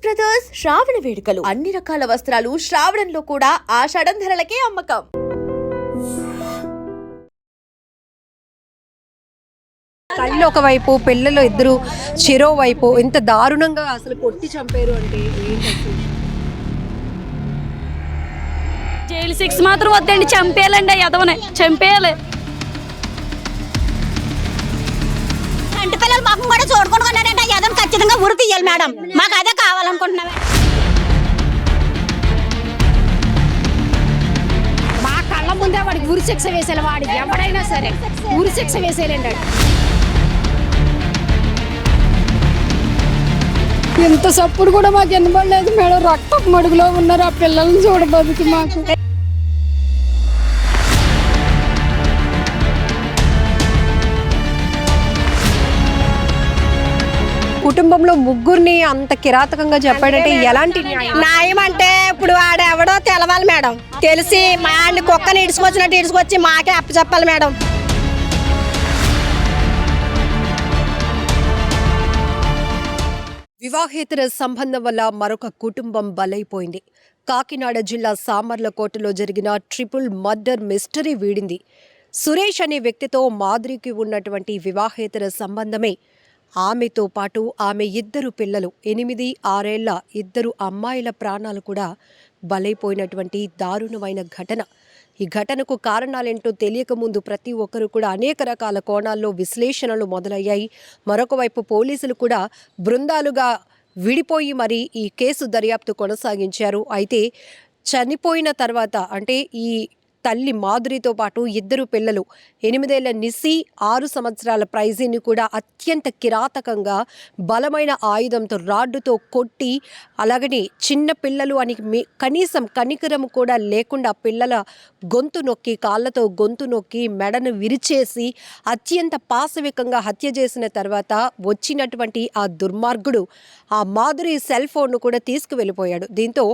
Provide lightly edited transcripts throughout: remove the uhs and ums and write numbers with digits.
Brothers శ్రావణ వేడుకలు అన్ని రకాల వస్త్రాలు శ్రావణంలో కూడా ఆషాఢం ధరలకే అమ్మకం. తల్లి ఒకవైపు పిల్లలు ఇద్దరు చెరోవైపు ఎంత దారుణంగా అసలు కొట్టి చంపారు అంటే జైలు శిక్ష మాత్రం వద్దండి, చంపేయాలండి. ఎదవనే చంపేయాలి. కంటి పిల్లలు మాకు కూడా చూడుకుంటున్నారంటే ఎదవ ఖచ్చితంగా ఉరి తీయాలి మేడం. మాకు అదే కావాలనుకుంటున్నాం. మా కళ్ళ ముందే వాడికి ఉరి శిక్ష వేసేయాలి. వాడికి ఎవడైనా సరే ఉరి శిక్ష వేసేయాలండి. ఎంత సప్పుడు కూడా మాకు వినబడలేదు మేడం. రక్తపు మడుగులో ఉన్నారు ఆ పిల్లల్ని చూడబోదుకి మాకు. కుటుంబంలో ముగ్గురిని అంత కిరాతకంగా చెప్పాడంటే ఎలాంటి న్యాయం అంటే ఇప్పుడు వాడెవడో తెలవాలి మేడం. తెలిసి మా ఆడిని కుక్కని ఇడుచుకొచ్చినట్టు ఇడుచుకొచ్చి మాకే అప్పచెప్పాలి మేడం. వివాహేతర సంబంధం వల్ల మరొక కుటుంబం బలైపోయింది. కాకినాడ జిల్లా సామర్లకోటలో జరిగిన ట్రిపుల్ మర్డర్ మిస్టరీ వీడింది. సురేష్ అనే వ్యక్తితో మాధురికి ఉన్నటువంటి వివాహేతర సంబంధమే ఆమెతో పాటు ఆమె ఇద్దరు పిల్లలు 8, 6 ఏళ్ల ఇద్దరు అమ్మాయిల ప్రాణాలు కూడా బలైపోయినటువంటి దారుణమైన ఘటన. ఈ ఘటనకు కారణాలేంటో తెలియకముందు ప్రతి ఒక్కరు కూడా అనేక రకాల కోణాల్లో విశ్లేషణలు మొదలయ్యాయి. మరొక వైపు పోలీసులు కూడా బృందాలుగా విడిపోయి మరి ఈ కేసు దర్యాప్తు కొనసాగించారు. అయితే చనిపోయిన తర్వాత అంటే ఈ తల్లి మాధురితో పాటు ఇద్దరు పిల్లలు 8 ఏళ్ల నిసి, 6 సంవత్సరాల ప్రైజీని కూడా అత్యంత కిరాతకంగా బలమైన ఆయుధంతో రాడ్డుతో కొట్టి, అలాగని చిన్న పిల్లలు అని కనీసం కనికరం కూడా లేకుండా పిల్లల గొంతు నొక్కి, కాళ్ళతో గొంతు నొక్కి మెడను విరిచేసి అత్యంత పాశవికంగా హత్య చేసిన తర్వాత వచ్చినటువంటి ఆ దుర్మార్గుడు ఆ మాధురి సెల్ ఫోన్ను కూడా తీసుకువెళ్ళిపోయాడు. దీంతో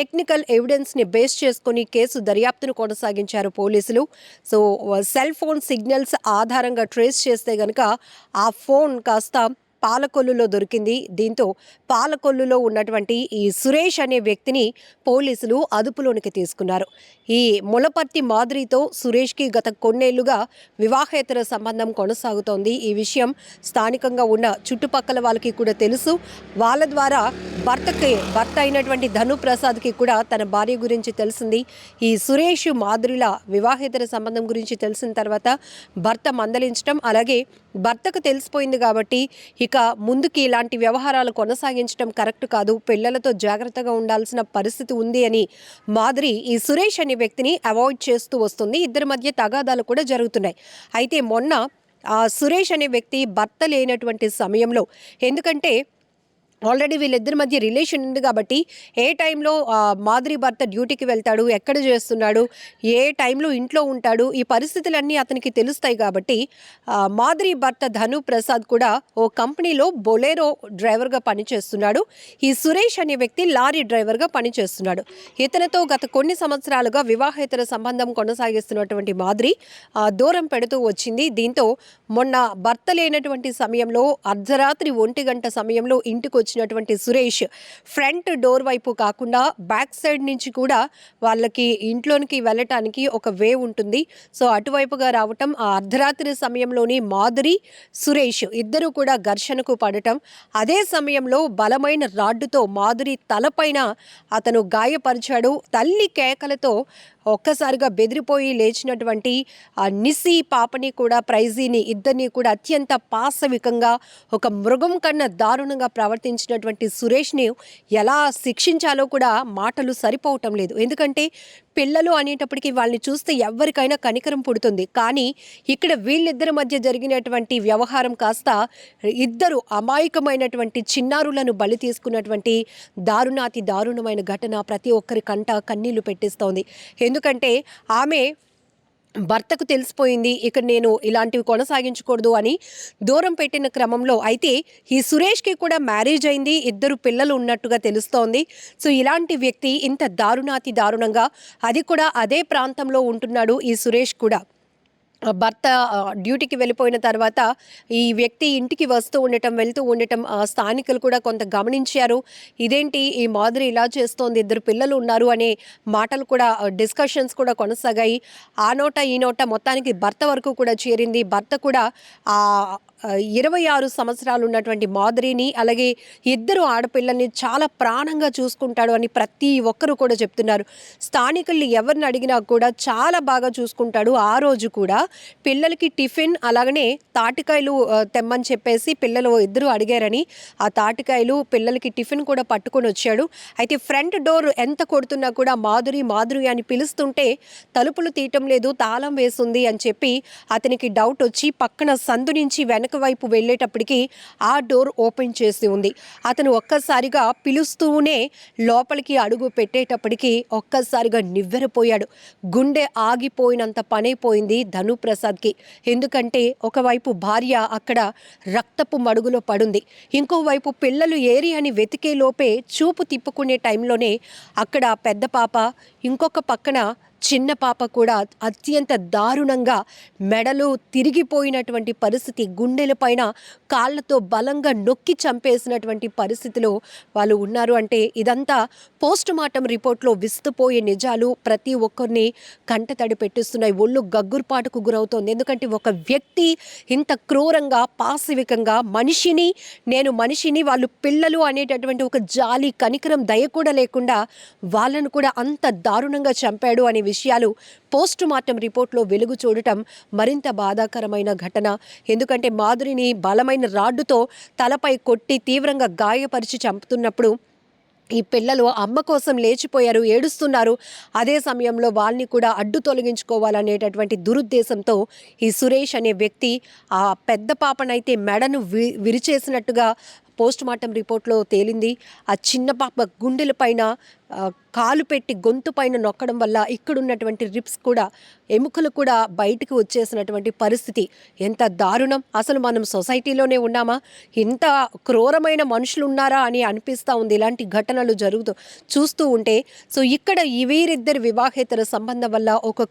టెక్నికల్ ఎవిడెన్స్ని బేస్ చేసుకుని కేసు దర్యాప్తును కొనసాగించారు పోలీసులు. సో సెల్ ఫోన్ సిగ్నల్స్ ఆధారంగా ట్రేస్ చేస్తే గనక ఆ ఫోన్ కాస్త పాలకొల్లులో దొరికింది. దీంతో పాలకొల్లులో ఉన్నటువంటి ఈ సురేష్ అనే వ్యక్తిని పోలీసులు అదుపులోనికి తీసుకున్నారు. ఈ ములపర్తి మాధురితో సురేష్కి గత కొన్నేళ్లుగా వివాహేతర సంబంధం కొనసాగుతోంది. ఈ విషయం స్థానికంగా ఉన్న చుట్టుపక్కల వాళ్ళకి కూడా తెలుసు. వాళ్ళ ద్వారా భర్త అయినటువంటి ధను ప్రసాద్కి కూడా తన భార్య గురించి తెలిసింది. ఈ సురేష్ మాధురిల వివాహేతర సంబంధం గురించి తెలిసిన తర్వాత భర్త మందలించడం, అలాగే భర్తకు తెలిసిపోయింది కాబట్టి ఇక ముందుకి ఇలాంటి వ్యవహారాలు కొనసాగించడం కరెక్ట్ కాదు, పిల్లలతో జాగ్రత్తగా ఉండాల్సిన పరిస్థితి ఉంది అని మాధురి ఈ సురేష్ అనే వ్యక్తిని అవాయిడ్ చేస్తూ వస్తుంది. ఇద్దరి మధ్య తగాదాలు కూడా జరుగుతున్నాయి. అయితే మొన్న ఆ సురేష్ అనే వ్యక్తి భర్త లేనటువంటి సమయంలో, ఎందుకంటే ఆల్రెడీ వీళ్ళిద్దరి మధ్య రిలేషన్ ఉంది కాబట్టి ఏ టైంలో మాధురి భర్త డ్యూటీకి వెళ్తాడు, ఎక్కడ చేస్తున్నాడు, ఏ టైంలో ఇంట్లో ఉంటాడు, ఈ పరిస్థితులన్నీ అతనికి తెలుస్తాయి. కాబట్టి మాధురి భర్త ధను ప్రసాద్ కూడా ఓ కంపెనీలో బొలెరో డ్రైవర్గా పనిచేస్తున్నాడు. ఈ సురేష్ అనే వ్యక్తి లారీ డ్రైవర్గా పనిచేస్తున్నాడు. ఇతనితో గత కొన్ని సంవత్సరాలుగా వివాహేతర సంబంధం కొనసాగిస్తున్నటువంటి మాధురి దూరం పెడుతూ వచ్చింది. దీంతో మొన్న భర్త లేనటువంటి సమయంలో అర్ధరాత్రి 1 గంట సమయంలో ఇంటికి వచ్చినటువంటి సురేష్ ఫ్రంట్ డోర్ వైపు కాకుండా బ్యాక్ సైడ్ నుంచి కూడా వాళ్ళకి ఇంట్లోనికి వెళ్ళటానికి ఒక వే ఉంటుంది. సో అటువైపుగా రావటం, ఆ అర్ధరాత్రి సమయంలోని మాధురి, సురేష్ ఇద్దరు కూడా ఘర్షణకు పడటం, అదే సమయంలో బలమైన రాడ్డుతో మాధురి తలపైన అతను గాయపరిచాడు. తల్లి కేకలతో ఒక్కసారిగా బెదిరిపోయి లేచినటువంటి ఆ నిసి పాపని కూడా, ప్రైజీని, ఇద్దరిని కూడా అత్యంత పాశవికంగా ఒక మృగం కన్నా దారుణంగా ప్రవర్తించినటువంటి సురేష్ని ఎలా శిక్షించాలో కూడా మాటలు సరిపోవటం లేదు. ఎందుకంటే పిల్లలు అనేటప్పటికీ వాళ్ళని చూస్తే ఎవరికైనా కనికరం పుడుతుంది. కానీ ఇక్కడ వీళ్ళిద్దరి మధ్య జరిగినటువంటి వ్యవహారం కాస్త ఇద్దరు అమాయకమైనటువంటి చిన్నారులను బలి తీసుకున్నటువంటి దారుణాతి దారుణమైన ఘటన ప్రతి ఒక్కరి కంట కన్నీళ్లు పెట్టిస్తోంది. ఎందుకంటే ఆమె భర్తకు తెలిసిపోయింది, ఇక నేను ఇలాంటివి కొనసాగించకూడదు అని దూరం పెట్టిన క్రమంలో, అయితే ఈ సురేష్కి కూడా మ్యారేజ్ అయింది, ఇద్దరు పిల్లలు ఉన్నట్టుగా తెలుస్తోంది. సో ఇలాంటి వ్యక్తి ఇంత దారుణాతి దారుణంగా, అది కూడా అదే ప్రాంతంలో ఉంటున్నాడు ఈ సురేష్ కూడా. భర్త డ్యూటీకి వెళ్ళిపోయిన తర్వాత ఈ వ్యక్తి ఇంటికి వెళ్తూ ఉండటం స్థానికులు కూడా కొంత గమనించారు. ఇదేంటి ఈ మాధురి ఇలా చేస్తోంది, 2 పిల్లలు ఉన్నారు అనే మాటలు కూడా డిస్కషన్స్ కూడా కొనసాగాయి. ఆ నోట ఈ నోట మొత్తానికి భర్త వరకు కూడా చేరింది. భర్త కూడా 26 సంవత్సరాలు ఉన్నటువంటి మాధురిని, అలాగే 2 ఆడపిల్లల్ని చాలా ప్రాణంగా చూసుకుంటాడు అని ప్రతి ఒక్కరు కూడా చెప్తున్నారు. స్థానికుల్ని ఎవరిని అడిగినా కూడా చాలా బాగా చూసుకుంటాడు. ఆ రోజు కూడా పిల్లలకి టిఫిన్ అలాగనే తాటికాయలు తెమ్మని చెప్పేసి పిల్లలు 2 అడిగారని ఆ తాటికాయలు పిల్లలకి టిఫిన్ కూడా పట్టుకొని వచ్చాడు. అయితే ఫ్రంట్ డోర్ ఎంత కొడుతున్నా కూడా మాధురి మాధురి అని పిలుస్తుంటే తలుపులు తీయటం లేదు, తాళం వేసింది అని చెప్పి అతనికి డౌట్ వచ్చి పక్కన సందు నుంచి వెనక వైపు వెళ్ళేటప్పటికి ఆ డోర్ ఓపెన్ చేసి ఉంది. అతను ఒక్కసారిగా పిలుస్తూనే లోపలికి అడుగు పెట్టేటప్పటికి ఒక్కసారిగా నివ్వెరపోయాడు. గుండె ఆగిపోయినంత పనైపోయింది ధనుప్రసాద్కి. ఎందుకంటే ఒకవైపు భార్య అక్కడ రక్తపు మడుగులో పడుంది, ఇంకోవైపు పిల్లలు ఏరి అని వెతికే లోపే చూపు తిప్పుకునే టైంలోనే అక్కడ పెద్ద పాప, ఇంకొక పక్కన చిన్న పాప కూడా అత్యంత దారుణంగా మెడలు తిరిగిపోయినటువంటి పరిస్థితి, గుండెల పైన కాళ్ళతో బలంగా నొక్కి చంపేసినటువంటి పరిస్థితిలో వాళ్ళు ఉన్నారు. అంటే ఇదంతా పోస్ట్ మార్టం రిపోర్ట్లో విస్తుపోయే నిజాలు ప్రతి ఒక్కరిని కంటతడి పెట్టిస్తున్నాయి. ఒళ్ళు గగ్గుర్పాటుకు గురవుతోంది. ఎందుకంటే ఒక వ్యక్తి ఇంత క్రూరంగా పాశవికంగా నేను మనిషిని వాళ్ళు పిల్లలు అనేటటువంటి ఒక జాలి కనికరం దయ కూడా లేకుండా వాళ్ళను కూడా అంత దారుణంగా చంపాడు అనే విషయాలు పోస్ట్ మార్టం రిపోర్ట్లో వెలుగు చూడటం మరింత బాధాకరమైన ఘటన. ఎందుకంటే మాధురిని బలమైన రాడ్డుతో తలపై కొట్టి తీవ్రంగా గాయపరిచి చంపుతున్నప్పుడు ఈ పిల్లలు అమ్మ కోసం లేచిపోయారు, ఏడుస్తున్నారు. అదే సమయంలో వాళ్ళని కూడా అడ్డు తొలగించుకోవాలనేటటువంటి దురుద్దేశంతో ఈ సురేష్ అనే వ్యక్తి ఆ పెద్ద పాపనైతే మెడను విరిచేసినట్టుగా పోస్ట్ మార్టం రిపోర్ట్లో తేలింది. ఆ చిన్న పాప గుండెల పైన కాలు పెట్టి గొంతు పైన నొక్కడం వల్ల ఇక్కడున్నటువంటి రిప్స్ కూడా ఎముకలు కూడా బయటకు వచ్చేసినటువంటి పరిస్థితి. ఎంత దారుణం! అసలు మనం సొసైటీలోనే ఉన్నామా? ఇంత క్రూరమైన మనుషులు ఉన్నారా అని అనిపిస్తూ ఉంది ఇలాంటి ఘటనలు చూస్తూ ఉంటే. సో ఇక్కడ వీరిద్దరి వివాహేతర సంబంధం వల్ల ఒక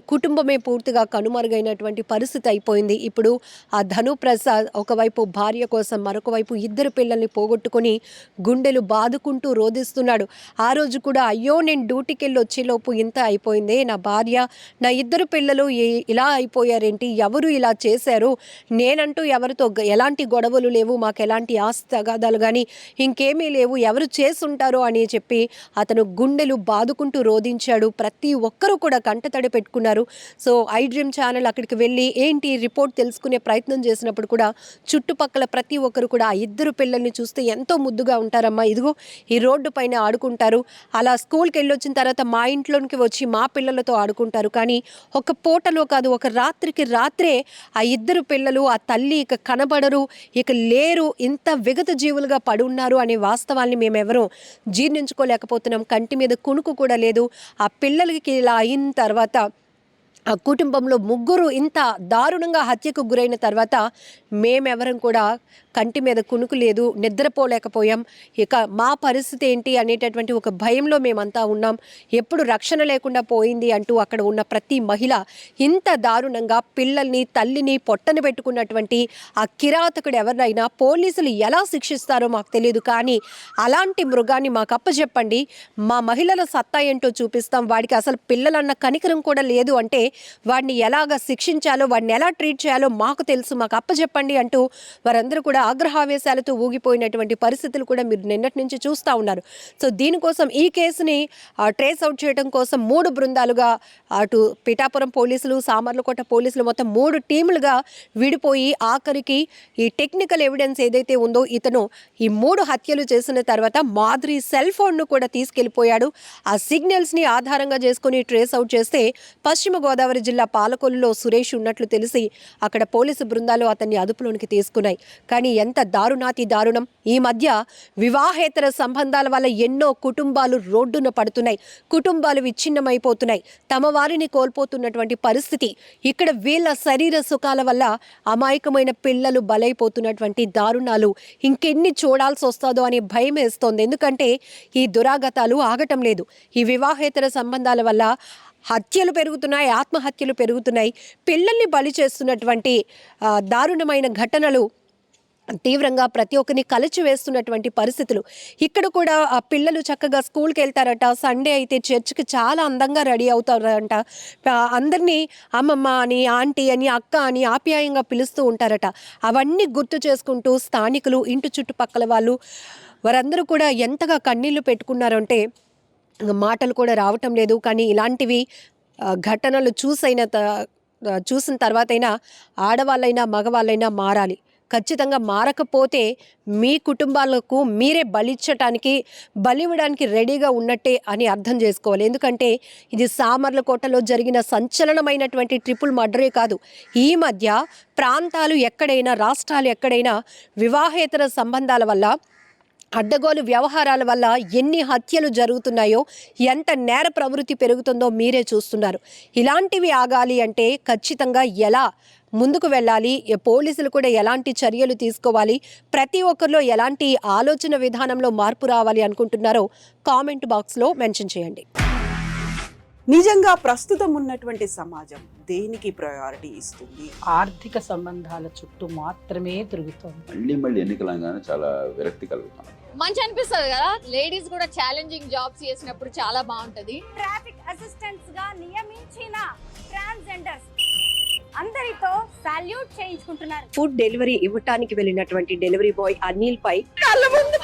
కుటుంబమే పూర్తిగా కనుమరుగైనటువంటి పరిస్థితి అయిపోయింది. ఇప్పుడు ఆ ధనుప్రసాద్ ఒకవైపు భార్య కోసం, మరొక వైపు 2 పిల్లల్ని పోగొట్టుకొని గుండెలు బాదుకుంటూ రోధిస్తున్నాడు. ఆ రోజు కూడా అయ్యో నేను డ్యూటీకి వెళ్ళి వచ్చేలోపు ఇంత అయిపోయిందే, నా భార్య నా 2 పిల్లలు ఇలా అయిపోయారేంటి, ఎవరు ఇలా చేశారు, నేనంటూ ఎవరితో ఎలాంటి గొడవలు లేవు, మాకు ఎలాంటి ఆస్తి తగాదాలు కానీ ఇంకేమీ లేవు, ఎవరు చేసుంటారో అని చెప్పి అతను గుండెలు బాదుకుంటూ రోధించాడు. ప్రతి ఒక్కరూ కూడా కంటతడి పెట్టుకున్నారు. సో ఐ డ్రీమ్ ఛానల్ అక్కడికి వెళ్ళి ఏంటి రిపోర్ట్ తెలుసుకునే ప్రయత్నం చేసినప్పుడు కూడా చుట్టుపక్కల ప్రతి ఒక్కరు కూడా ఆ 2 పిల్లల్ని చూస్తే ఎంతో ముద్దుగా ఉంటారమ్మా, ఇదిగో ఈ రోడ్డు పైన ఆడుకుంటారు, అలా స్కూల్కి వెళ్ళొచ్చిన తర్వాత మా ఇంట్లోనికి వచ్చి మా పిల్లలతో ఆడుకుంటారు. కానీ ఒక పూటలో కాదు, ఒక రాత్రికి రాత్రే ఆ 2 పిల్లలు, ఆ తల్లి ఇక కనబడరు, ఇక లేరు, ఇంత విగత జీవులుగా పడి ఉన్నారు అనే వాస్తవాల్ని మేమెవరూ జీర్ణించుకోలేకపోతున్నాం. కంటి మీద కునుకు కూడా లేదు. ఆ పిల్లలకి ఇలా అయిన తర్వాత ఆ కుటుంబంలో 3 ఇంత దారుణంగా హత్యకు గురైన తర్వాత మేమెవరం కూడా కంటి మీద కునుకు లేదు, నిద్రపోలేకపోయాం. ఇక మా పరిస్థితి ఏంటి అనేటటువంటి ఒక భయంలో మేమంతా ఉన్నాం. ఎప్పుడు రక్షణ లేకుండా పోయింది అంటూ అక్కడ ఉన్న ప్రతి మహిళ ఇంత దారుణంగా పిల్లల్ని, తల్లిని పొట్టను పెట్టుకున్నటువంటి ఆ కిరాతకుడు ఎవరినైనా పోలీసులు ఎలా శిక్షిస్తారో మాకు తెలియదు. కానీ అలాంటి మృగాన్ని మాకు అప్పచెప్పండి, మా మహిళల సత్తా ఏంటో చూపిస్తాం, వాడికి అసలు పిల్లలన్న కనికరం కూడా లేదు అంటే వాడిని ఎలాగ శిక్షించాలో, వాడిని ఎలా ట్రీట్ చేయాలో మాకు తెలుసు, మాకు అప్పచెప్పండి అంటూ వారందరూ కూడా ఆగ్రహావేశాలతో ఊగిపోయినటువంటి పరిస్థితులు కూడా మీరు నిన్నటి నుంచి చూస్తూ ఉన్నారు. సో దీనికోసం ఈ కేసుని ట్రేస్ అవుట్ చేయడం కోసం 3 బృందాలుగా అటు పిఠాపురం పోలీసులు, సామర్లకోట పోలీసులు మొత్తం 3 టీములుగా విడిపోయి ఆఖరికి ఈ టెక్నికల్ ఎవిడెన్స్ ఏదైతే ఉందో ఇతను ఈ 3 హత్యలు చేసిన తర్వాత మాధురి సెల్ ఫోన్ను కూడా తీసుకెళ్లిపోయాడు. ఆ సిగ్నల్స్ని ఆధారంగా చేసుకుని ట్రేస్ అవుట్ చేస్తే పశ్చిమ గోదావరి జిల్లా పాలకొల్లులో సురేష్ ఉన్నట్లు తెలిసి అక్కడ పోలీసు బృందాలు అతన్ని అదుపులోనికి తీసుకున్నాయి. కానీ ఎంత దారుణాతి దారుణం! ఈ మధ్య వివాహేతర సంబంధాల వల్ల ఎన్నో కుటుంబాలు రోడ్డున పడుతున్నాయి, కుటుంబాలు విచ్ఛిన్నమైపోతున్నాయి, తమ వారిని కోల్పోతున్నటువంటి పరిస్థితి. ఇక్కడ వీళ్ళ శరీర సుఖాల వల్ల అమాయకమైన పిల్లలు బలైపోతున్నటువంటి దారుణాలు ఇంకెన్ని చూడాల్సి వస్తుందో అని భయం వేస్తోంది. ఎందుకంటే ఈ దురాగతాలు ఆగటం లేదు. ఈ వివాహేతర సంబంధాల వల్ల హత్యలు పెరుగుతున్నాయి, ఆత్మహత్యలు పెరుగుతున్నాయి, పిల్లల్ని బలి చేస్తున్నటువంటి దారుణమైన ఘటనలు తీవ్రంగా ప్రతి ఒక్కరిని కలిచివేస్తున్నటువంటి పరిస్థితులు. ఇక్కడ కూడా ఆ పిల్లలు చక్కగా స్కూల్కి వెళ్తారట, సండే అయితే చర్చ్కి చాలా అందంగా రెడీ అవుతారంట, అందరినీ అమ్మమ్మ అని, ఆంటీ అని, అక్క అని ఆప్యాయంగా పిలుస్తూ ఉంటారట. అవన్నీ గుర్తు చేసుకుంటూ స్థానికులు, ఇంటి చుట్టుపక్కల వాళ్ళు వారందరూ కూడా ఎంతగా కన్నీళ్లు పెట్టుకున్నారంటే మాటలు కూడా రావటం లేదు. కానీ ఇలాంటివి ఘటనలు చూసిన తర్వాతైనా ఆడవాళ్ళైనా మగవాళ్ళైనా మారాలి. ఖచ్చితంగా మారకపోతే మీ కుటుంబాలకు మీరే బలివ్వడానికి రెడీగా ఉన్నట్టే అని అర్థం చేసుకోవాలి. ఎందుకంటే ఇది సామర్లకోటలో జరిగిన సంచలనమైనటువంటి ట్రిపుల్ మర్డరే కాదు, ఈ మధ్య ప్రాంతాలు ఎక్కడైనా, రాష్ట్రాలు ఎక్కడైనా వివాహేతర సంబంధాల వల్ల, అడ్డగోలు వ్యవహారాల వల్ల ఎన్ని హత్యలు జరుగుతున్నాయో, ఎంత నేర ప్రవృత్తి పెరుగుతుందో మీరే చూస్తున్నారు. ఇలాంటివి ఆగాలి అంటే ఖచ్చితంగా ఎలా ముందుకు వెళ్ళాలి, పోలీసులు కూడా ఎలాంటి చర్యలు తీసుకోవాలి, ప్రతి ఒక్కరిలో ఎలాంటి ఆలోచన విధానంలో మార్పు రావాలి అనుకుంటున్నారో కామెంట్ బాక్స్లో మెన్షన్ చేయండి. నిజంగా ప్రస్తుతం ఉన్నటువంటి సమాజం దేనికి ప్రయారిటీ ఇస్తుంది? ఆర్థిక సంబంధాల చుట్టూ మాత్రమే తిరుగుతుంది. మళ్ళీ ఎన్నికలంగానే చాలా విరక్తి కలుగుతాం. మంచి అనిపిస్తుంది కదా, లేడీస్ కూడా ఛాలెంజింగ్ జాబ్స్ చేసినప్పుడు చాలా బాగుంటది. ట్రాఫిక్ అసిస్టెంట్స్ గా నియమించిన ట్రాన్స్జెండర్స్ అందరితో సాల్యూట్ చేయించుకుంటున్నారు. ఫుడ్ డెలివరీ ఇవ్వటానికి వెళ్ళినటువంటి డెలివరీ బాయ్ అనిల్ పై కళ్ళ ముందు